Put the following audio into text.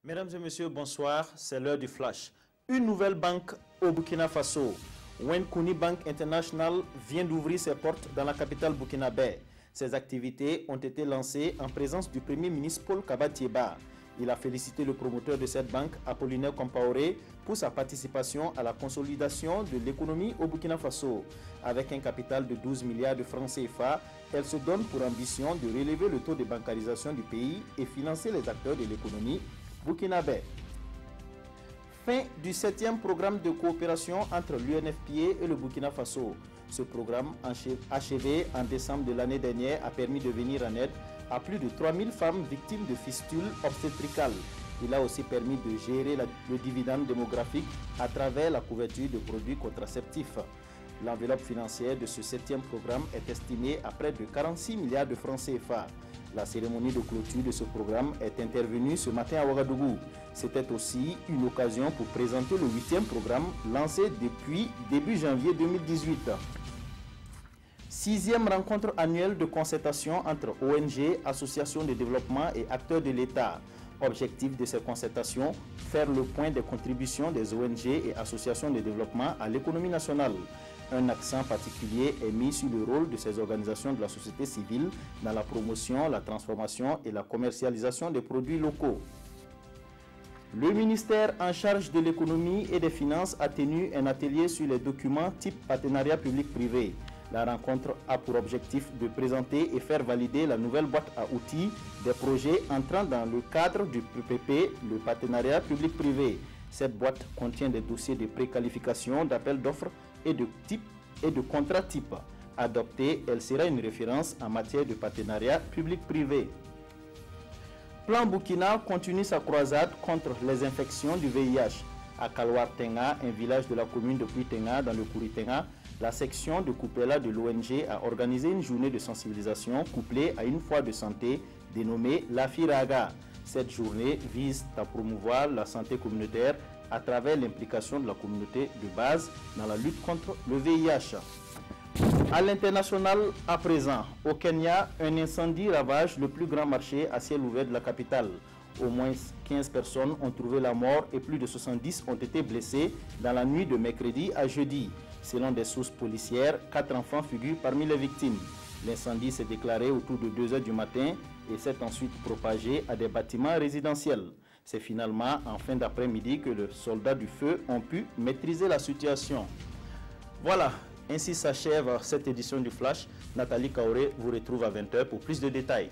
Mesdames et messieurs, bonsoir, c'est l'heure du flash. Une nouvelle banque au Burkina Faso. Wenkuni Bank International vient d'ouvrir ses portes dans la capitale burkinabé. Ces activités ont été lancées en présence du Premier ministre Paul Kaba-Thiéba. Il a félicité le promoteur de cette banque, Apollinaire Compaoré, pour sa participation à la consolidation de l'économie au Burkina Faso. Avec un capital de 12 milliards de francs CFA, elle se donne pour ambition de relever le taux de bancarisation du pays et financer les acteurs de l'économie burkinabé. Fin du 7e programme de coopération entre l'UNFPA et le Burkina Faso. Ce programme, achevé en décembre de l'année dernière, a permis de venir en aide à plus de 3000 femmes victimes de fistules obstétricales. Il a aussi permis de gérer le dividende démographique à travers la couverture de produits contraceptifs. L'enveloppe financière de ce 7e programme est estimée à près de 46 milliards de francs CFA. La cérémonie de clôture de ce programme est intervenue ce matin à Ouagadougou. C'était aussi une occasion pour présenter le 8e programme lancé depuis début janvier 2018. 6e rencontre annuelle de concertation entre ONG, associations de développement et acteurs de l'État. Objectif de ces concertations, faire le point des contributions des ONG et associations de développement à l'économie nationale. Un accent particulier est mis sur le rôle de ces organisations de la société civile dans la promotion, la transformation et la commercialisation des produits locaux. Le ministère en charge de l'économie et des finances a tenu un atelier sur les documents type partenariat public-privé. La rencontre a pour objectif de présenter et faire valider la nouvelle boîte à outils des projets entrant dans le cadre du PPP, le partenariat public-privé. Cette boîte contient des dossiers de préqualification, d'appel d'offres et de contrat type. Adoptée, elle sera une référence en matière de partenariat public-privé. Plan Burkina continue sa croisade contre les infections du VIH. À Kalwar-Tenga, un village de la commune de Puitenga dans le Kouritenga, la section de Koupela de l'ONG a organisé une journée de sensibilisation couplée à une foire de santé dénommée La Firaga. Cette journée vise à promouvoir la santé communautaire à travers l'implication de la communauté de base dans la lutte contre le VIH. À l'international, à présent, au Kenya, un incendie ravage le plus grand marché à ciel ouvert de la capitale. Au moins 15 personnes ont trouvé la mort et plus de 70 ont été blessés dans la nuit de mercredi à jeudi. Selon des sources policières, 4 enfants figurent parmi les victimes. L'incendie s'est déclaré autour de 2 h du matin et s'est ensuite propagé à des bâtiments résidentiels. C'est finalement en fin d'après-midi que les soldats du feu ont pu maîtriser la situation. Voilà, ainsi s'achève cette édition du Flash. Nathalie Kaoré vous retrouve à 20 h pour plus de détails.